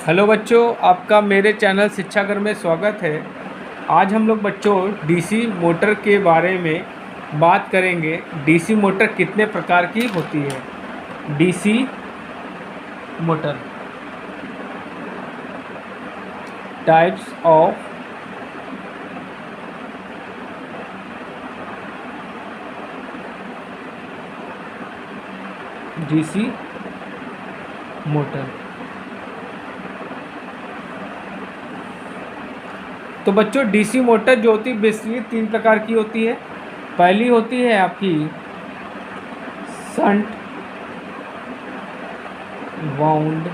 Hello बच्चों, आपका मेरे चैनल शिक्षागर में स्वागत है। आज हम लोग बच्चों डीसी मोटर के बारे में बात करेंगे। डीसी मोटर कितने प्रकार की होती है। DC motor, types of DC motor. तो बच्चों डीसी मोटर जो होती है बेसिकली 3 प्रकार की होती है। पहली होती है आपकी शंट वाउंड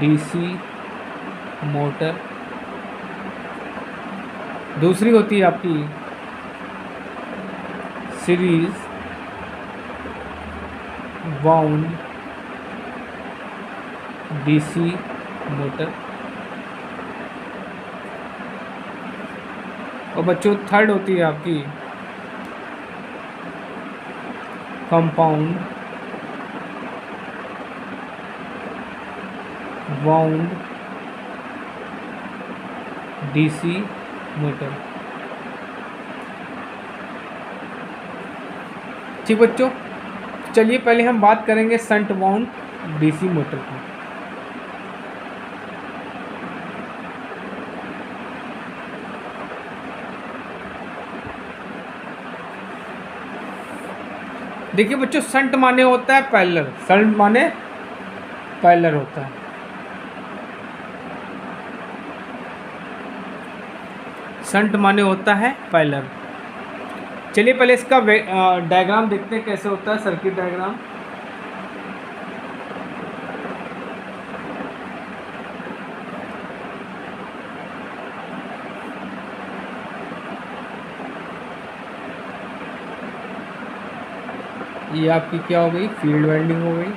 डीसी मोटर। दूसरी होती है आपकी सीरीज वाउंड डीसी मोटर। और बच्चों थर्ड होती है आपकी कंपाउंड वाउंड डीसी मोटर। ठीक बच्चों, चलिए पहले हम बात करेंगे शंट वाउंड डीसी मोटर की। देखिए बच्चों, शंट माने होता है पैरेलल। शंट माने पैरेलल होता है। शंट माने होता है पैरेलल। चलिए पहले इसका डायग्राम देखते हैं कैसे होता है, सर्किट डायग्राम। ये आपकी क्या हो गई, फील्ड वाइंडिंग हो गई।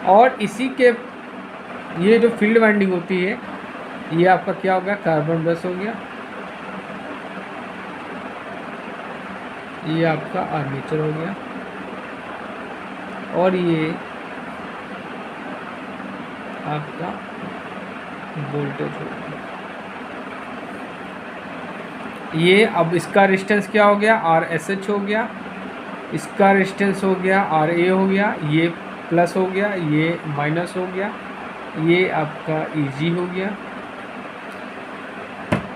और इसी के ये जो फील्ड वाइंडिंग होती है ये आपका क्या हो गया, कार्बन ब्रश हो गया। ये आपका आर्मेचर हो गया और ये आपका वोल्टेज हो गया। ये अब इसका रेजिस्टेंस क्या हो गया, RSH हो गया। इसका रेजिस्टेंस हो गया RA हो गया। ये प्लस हो गया, ये माइनस हो गया, ये आपका EG हो गया।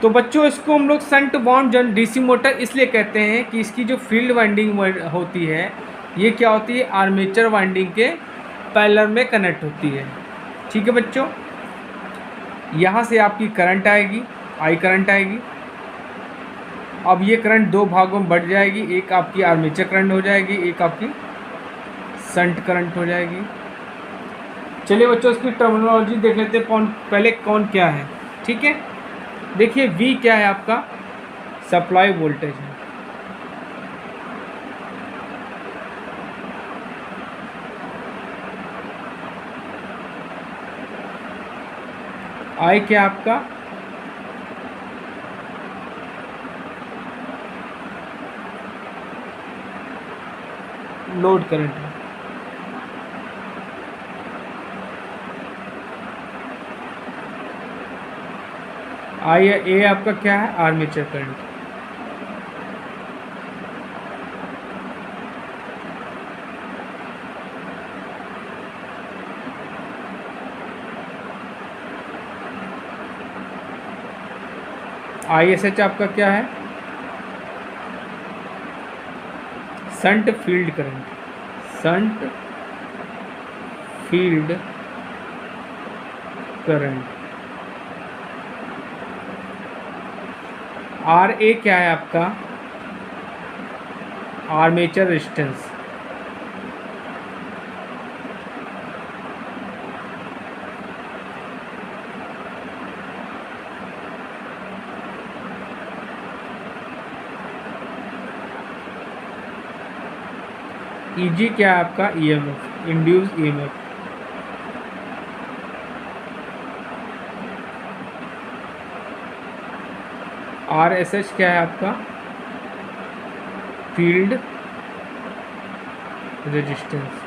तो बच्चों इसको हम लोग शंट वाउंड डीसी मोटर इसलिए कहते हैं कि इसकी जो फील्ड वाइंडिंग होती है ये क्या होती है, आर्मेचर वाइंडिंग के पैरेलल में कनेक्ट होती है। ठीक है बच्चों, यहाँ से आपकी करंट आएगी, आई करंट आएगी। अब ये करंट दो भागों में बढ़ जाएगी, एक आपकी आर्मेचर करंट हो जाएगी, एक आपकी शंट करंट हो जाएगी। चलिए बच्चों इसकी टर्मिनोलॉजी देख लेते हैं, पहले कौन क्या है। ठीक है, देखिए V क्या है, आपका सप्लाई वोल्टेज है। I क्या है आपका लोड करंट है। A आपका क्या है, आर्मेचर करंट। ISH आपका क्या है, shunt field current. Shunt field current. RA क्या है आपका, आर्मेचर रेजिस्टेंस। EG क्या है आपका, EMF, इंड्यूस EMF। RSH क्या है आपका, फील्ड रेजिस्टेंस।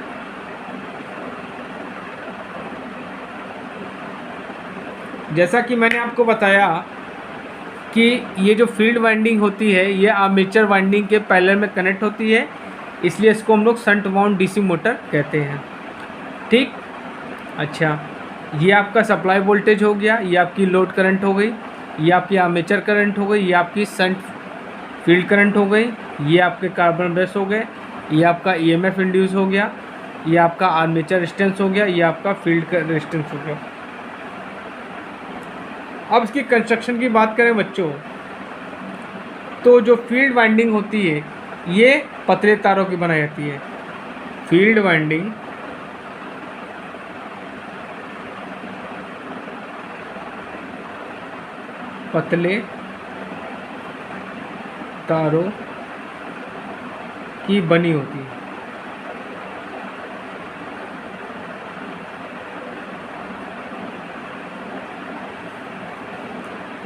जैसा कि मैंने आपको बताया कि ये जो फील्ड वाइंडिंग होती है ये आर्मेचर वाइंडिंग के पैरेलल में कनेक्ट होती है, इसलिए इसको हम लोग शंट वाउंड डीसी मोटर कहते हैं। ठीक। अच्छा, ये आपका सप्लाई वोल्टेज हो गया, ये आपकी लोड करंट हो गई, ये आपकी आर्मेचर करंट हो गई, ये आपकी शंट फील्ड करंट हो गई, ये आपके कार्बन ब्रश हो गए, ये आपका ईएमएफ इंड्यूस हो गया, ये आपका आर्मेचर रेजिस्टेंस हो गया, ये आपका फील्ड रेजिस्टेंस हो गया। अब इसकी कंस्ट्रक्शन की बात करें बच्चों, तो जो फील्ड वाइंडिंग होती है ये पतले तारों की बनाई जाती है। फील्ड वाइंडिंग पतले तारों की बनी होती है।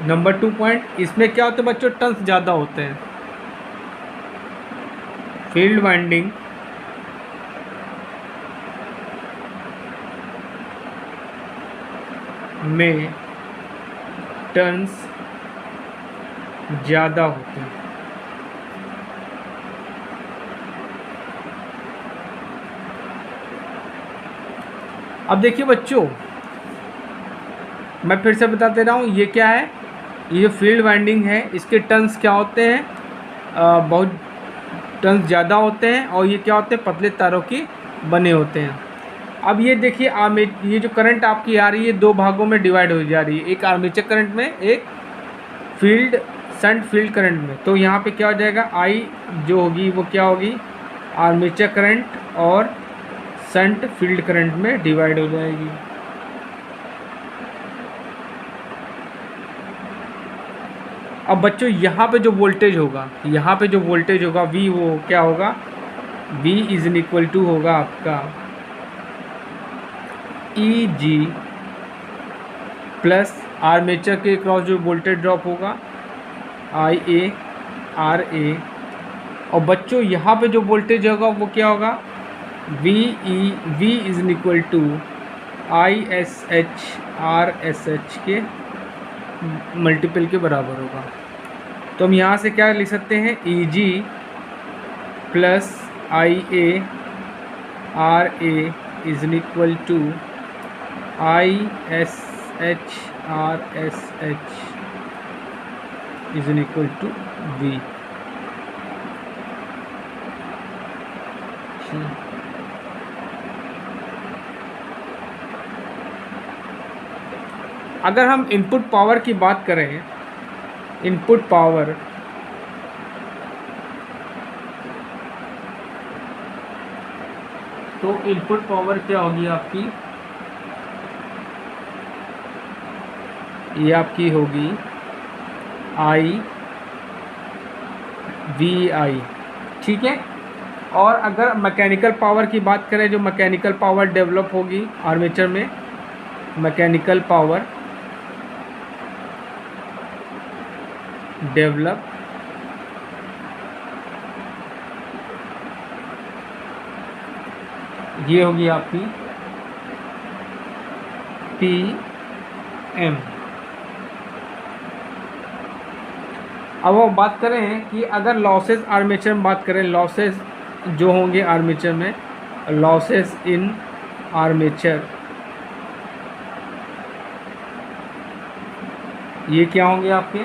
नंबर 2 पॉइंट, इसमें क्या होता है बच्चों, टर्न्स ज़्यादा होते हैं। फील्ड वाइंडिंग में टर्न्स ज़्यादा होते हैं। अब देखिए बच्चों, मैं फिर से बता दे रहा हूँ, ये क्या है, ये जो फील्ड वाइंडिंग है इसके टर्न्स क्या होते हैं, बहुत टर्न्स ज़्यादा होते हैं, और ये क्या होते हैं, पतले तारों की बने होते हैं। अब ये देखिए ये जो करंट आपकी आ रही है दो भागों में डिवाइड हो जा रही है, एक आर्मेचर करंट में, एक फील्ड शंट फील्ड करंट में। तो यहाँ पे क्या हो जाएगा, आई जो होगी वो क्या होगी, आर्मेचर करंट और शंट फील्ड करंट में डिवाइड हो जाएगी। अब बच्चों यहाँ पे जो वोल्टेज होगा, यहाँ पे जो वोल्टेज होगा V, वो क्या होगा, V is in equal to होगा आपका EG प्लस आर्मेचर के क्रॉस जो वोल्टेज ड्रॉप होगा IA RA, और बच्चों यहाँ पे जो वोल्टेज होगा वो क्या होगा, V is in equal to ISH RSH के मल्टीपल के बराबर होगा। तो हम यहाँ से क्या लिख सकते हैं, EG plus IA RA is equal to ISH RSH is equal to V। अगर हम इनपुट पावर की बात करें, इनपुट पावर तो इनपुट पावर क्या होगी आपकी, ये आपकी होगी VI, ठीक है। और अगर मैकेनिकल पावर की बात करें, जो मैकेनिकल पावर डेवलप होगी आर्मेचर में, मैकेनिकल पावर डेवलप ये होगी आपकी PM। अब वो बात करें कि अगर लॉसेस आर्मेचर में बात करें, लॉसेस जो होंगे आर्मेचर में, लॉसेस इन आर्मेचर ये क्या होंगे आपके,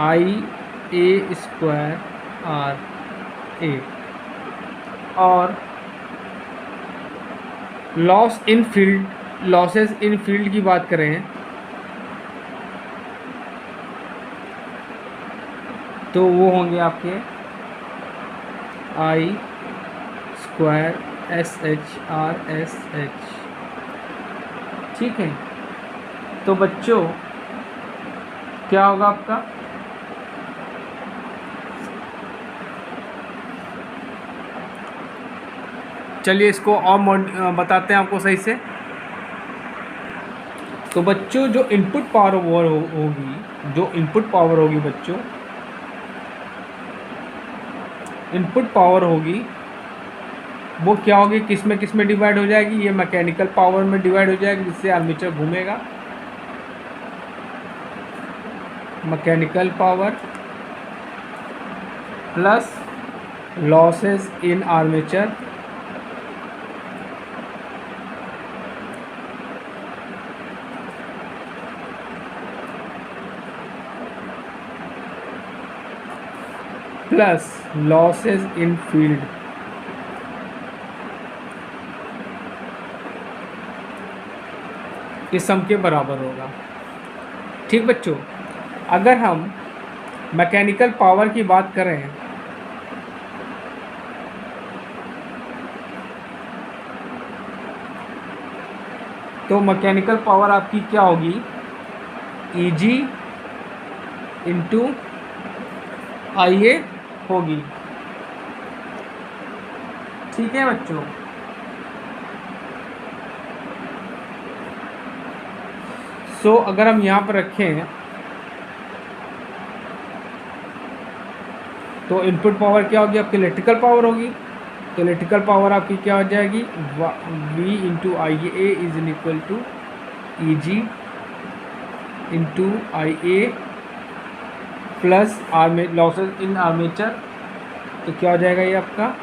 IA स्क्वायर RA। और लॉसेस इन फील्ड की बात करें तो वो होंगे आपके I स्क्वायर SH RSH, ठीक है। तो बच्चों क्या होगा आपका, चलिए इसको और बताते हैं आपको सही से। तो बच्चों जो इनपुट पावर होगी, जो इनपुट पावर होगी बच्चों, इनपुट पावर होगी वो क्या होगी, किस में डिवाइड हो जाएगी, ये मैकेनिकल पावर में डिवाइड हो जाएगी, जिससे आर्मेचर घूमेगा। Mechanical power plus losses in armature plus losses in field. इस सम के बराबर होगा। ठीक बच्चों, अगर हम मैकेनिकल पावर की बात करें तो मैकेनिकल पावर आपकी क्या होगी, Eg इंटू IA होगी। ठीक है बच्चों, सो अगर हम यहाँ पर रखें तो इनपुट पावर क्या होगी आपकी, इलेक्ट्रिकल पावर होगी। तो इलेक्ट्रिकल पावर आपकी क्या हो जाएगी, V into IA is equal to Eg into IA plus losses in armature. तो क्या हो जाएगा ये आपका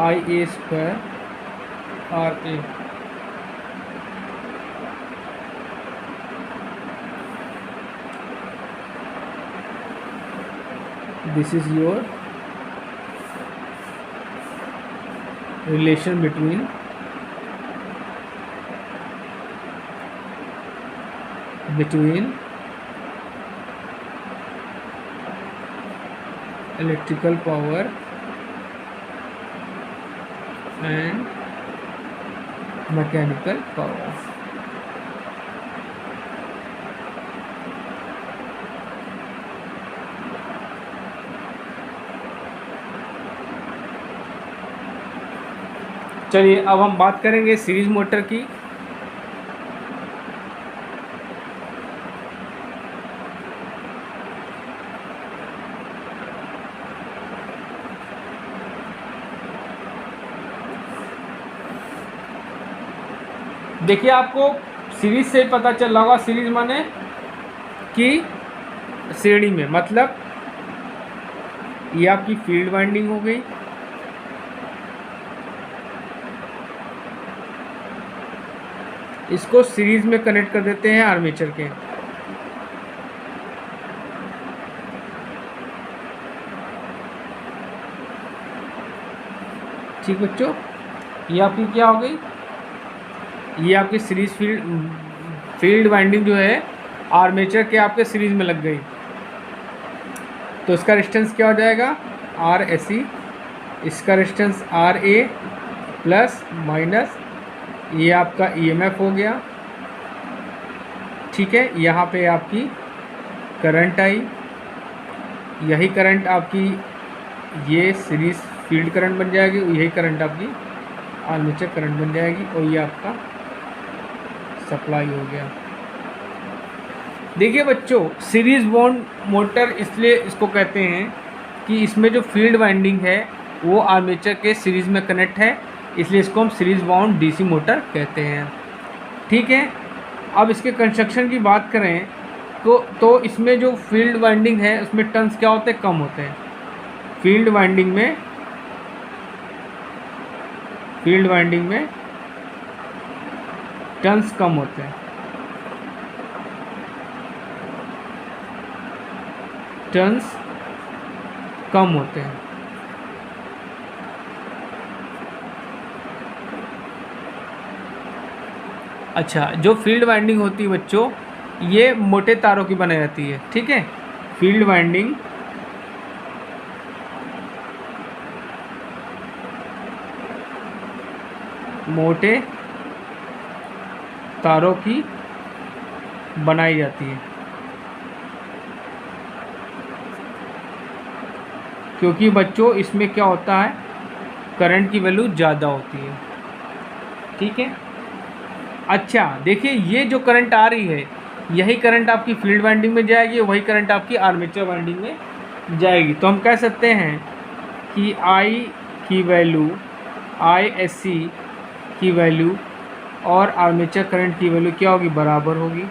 IA square RA। This is your relation between electrical power and mechanical power। चलिए अब हम बात करेंगे सीरीज मोटर की। देखिए आपको सीरीज से पता चल रहा होगा, सीरीज माने कि श्रेणी में, मतलब ये आपकी फील्ड वाइंडिंग हो गई, इसको सीरीज में कनेक्ट कर देते हैं आर्मेचर के। ठीक बच्चों, ये आपकी क्या हो गई, ये आपकी सीरीज फील्ड वाइंडिंग जो है आर्मेचर के आपके सीरीज में लग गई। तो इसका रेजिस्टेंस क्या हो जाएगा, RSE, इसका रेजिस्टेंस RA प्लस माइनस ये आपका EMF हो गया। ठीक है, यहाँ पे आपकी करंट आई, यही करंट आपकी ये सीरीज फील्ड करंट बन जाएगी, यही करंट आपकी आर्मेचर करंट बन जाएगी, और ये आपका सप्लाई हो गया। देखिए बच्चों, सीरीज बाउंड मोटर इसलिए इसको कहते हैं कि इसमें जो फील्ड वाइंडिंग है वो आर्मेचर के सीरीज़ में कनेक्ट है, इसलिए इसको हम सीरीज बाउंड DC मोटर कहते हैं। ठीक है, अब इसके कंस्ट्रक्शन की बात करें तो इसमें जो फील्ड वाइंडिंग है उसमें टर्न्स क्या होते हैं, कम होते हैं। फील्ड वाइंडिंग में टर्न्स कम होते हैं, टर्न्स कम होते हैं। अच्छा, जो फील्ड वाइंडिंग होती है बच्चों, ये मोटे तारों की बनाई जाती है। ठीक है, फील्ड वाइंडिंग मोटे तारों की बनाई जाती है, क्योंकि बच्चों इसमें क्या होता है, करंट की वैल्यू ज़्यादा होती है। ठीक है, अच्छा देखिए, ये जो करंट आ रही है यही करंट आपकी फील्ड वाइंडिंग में जाएगी, वही करंट आपकी आर्मेचर वाइंडिंग में जाएगी। तो हम कह सकते हैं कि आई की वैल्यू, आई एस सी की वैल्यू और आर्मेचर करंट की वैल्यू क्या होगी, बराबर होगी।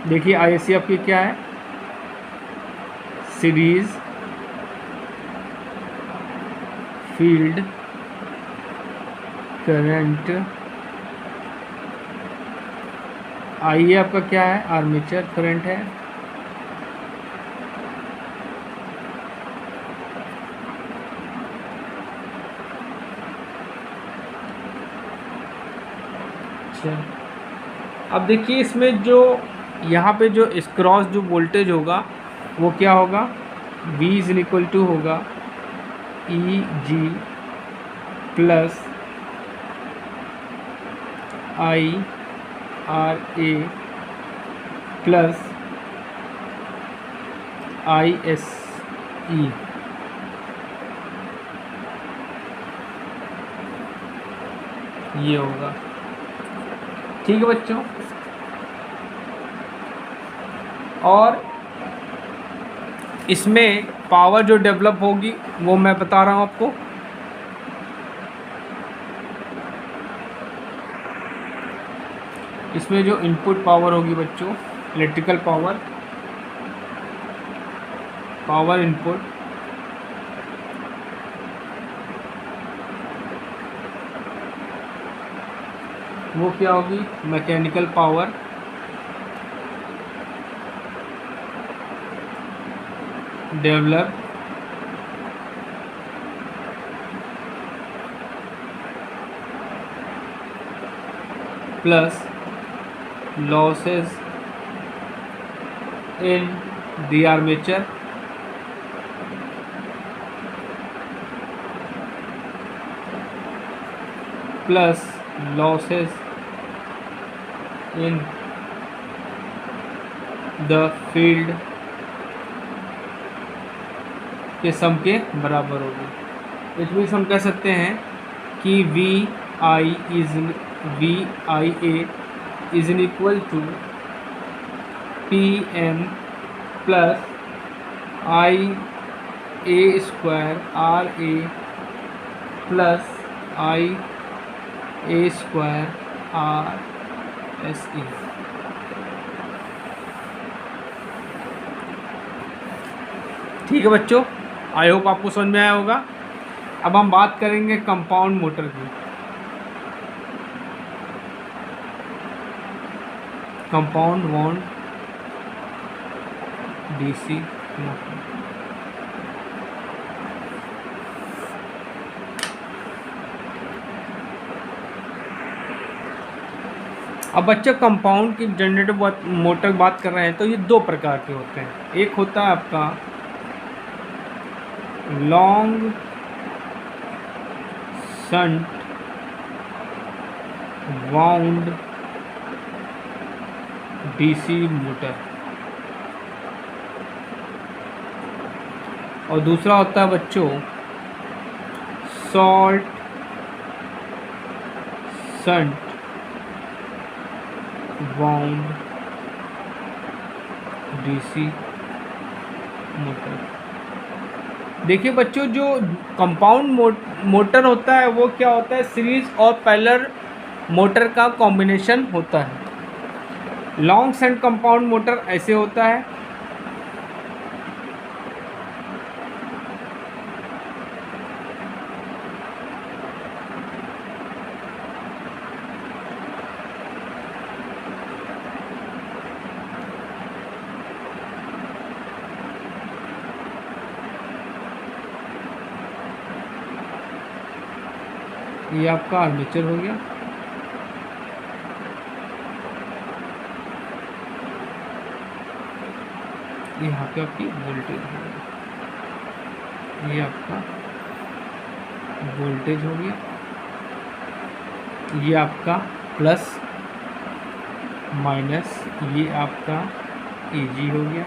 देखिए आई एस सी आपकी क्या है, सीरीज फील्ड करंट, आई आपका क्या है, आर्मेचर करंट है, अच्छा। अब देखिए इसमें जो यहाँ पे जो इस क्रॉस जो वोल्टेज होगा वो क्या होगा, V इज इक्वल टू होगा E G plus I R A plus I S E. ये होगा, ठीक है बच्चों। और इसमें पावर जो डेवलप होगी वो मैं बता रहा हूँ आपको। इसमें जो इनपुट पावर होगी बच्चों, इलेक्ट्रिकल पावर, पावर इनपुट, वो क्या होगी, mechanical power develop plus losses in the armature plus losses in the field के सम के बराबर होगी। इट मीन्स हम कह सकते हैं कि V I A is in equal to P M plus I A square R A plus I A square R S E. ठीक है बच्चों, आई होप आपको समझ में आया होगा। अब हम बात करेंगे कंपाउंड मोटर की। Compound wound DC motor. अब बच्चे कंपाउंड की जनरेटर मोटर बात कर रहे हैं तो ये दो प्रकार के होते हैं। एक होता है आपका long shunt wound DC motor, और दूसरा होता है बच्चों short shunt wound DC motor. देखिए बच्चों, जो कंपाउंड मोटर होता है वो क्या होता है, सीरीज और पैरेलल मोटर का कॉम्बिनेशन होता है। लॉन्ग शंट कंपाउंड मोटर ऐसे होता है, ये आपका आर्मेचर हो गया, यहाँ पे आपकी वोल्टेज हो गया, ये आपका वोल्टेज हो गया, ये आपका प्लस माइनस, ये आपका Eg हो गया,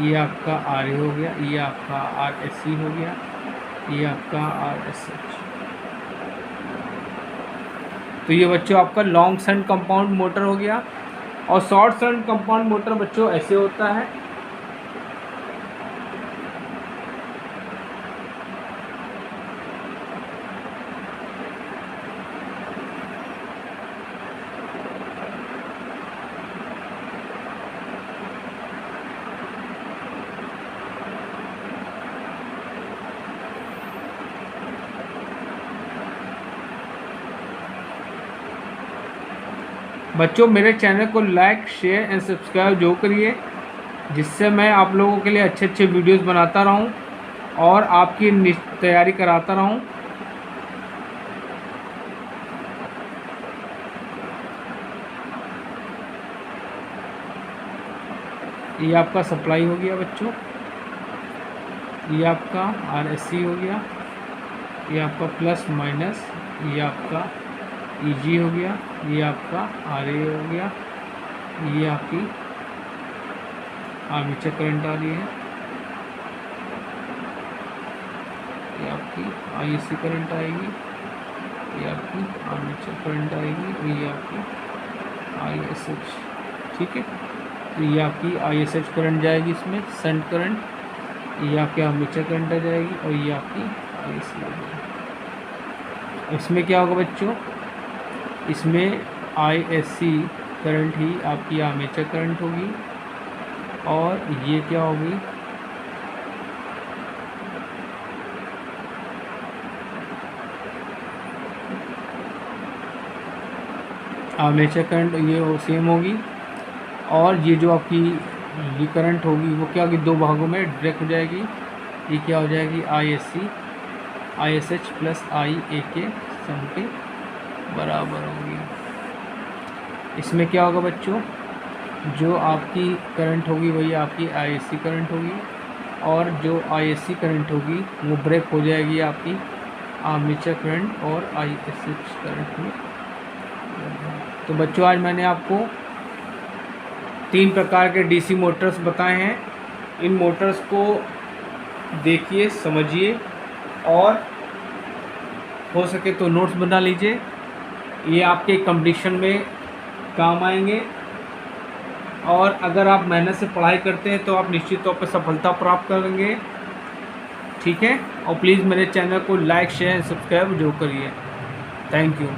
ये आपका Ra हो गया, ये आपका Rse हो गया, ये आपका Rsh। तो ये बच्चों आपका लॉन्ग शंट कंपाउंड मोटर हो गया। और शॉर्ट शंट कंपाउंड मोटर बच्चों ऐसे होता है, बच्चों मेरे चैनल को लाइक शेयर एंड सब्सक्राइब जरूर करिए, जिससे मैं आप लोगों के लिए अच्छे अच्छे वीडियोस बनाता रहूं और आपकी तैयारी कराता रहूं। ये आपका सप्लाई हो गया बच्चों, ये आपका RSC हो गया, ये आपका प्लस माइनस, ये आपका EG हो गया, ये आपका RA हो गया, ये आपकी आर्मेचर करंट आ रही है, ये आपकी ISC करंट आएगी, ये आपकी आर्मेचर करंट आएगी और ये आपकी ISH। ठीक है, तो ये आपकी ISH करंट जाएगी इसमें, शंट करंट, ये आपकी आर्मेचर करंट आ जाएगी और ये आपकी ISC आ जाएगी। इसमें क्या होगा बच्चों, इसमें ISC करंट ही आपकी आर्मेचर करंट होगी और ये क्या होगी, आर्मेचर करंट ये सेम होगी और ये जो आपकी ये करंट होगी वो क्या होगी, दो भागों में डायरेक्ट हो जाएगी। ये क्या हो जाएगी, ISH प्लस IA के सम के बराबर होगी। इसमें क्या होगा बच्चों, जो आपकी करंट होगी वही आपकी ISC करंट होगी और जो ISC करंट होगी वो ब्रेक हो जाएगी आपकी आर्मेचर करंट और ISH करंट में। तो बच्चों आज मैंने आपको 3 प्रकार के DC मोटर्स बताए हैं। इन मोटर्स को देखिए, समझिए और हो सके तो नोट्स बना लीजिए, ये आपके कंपटीशन में काम आएंगे और अगर आप मेहनत से पढ़ाई करते हैं तो आप निश्चित तौर पर सफलता प्राप्त करेंगे। ठीक है, और प्लीज़ मेरे चैनल को लाइक शेयर सब्सक्राइब जरूर करिए। Thank you.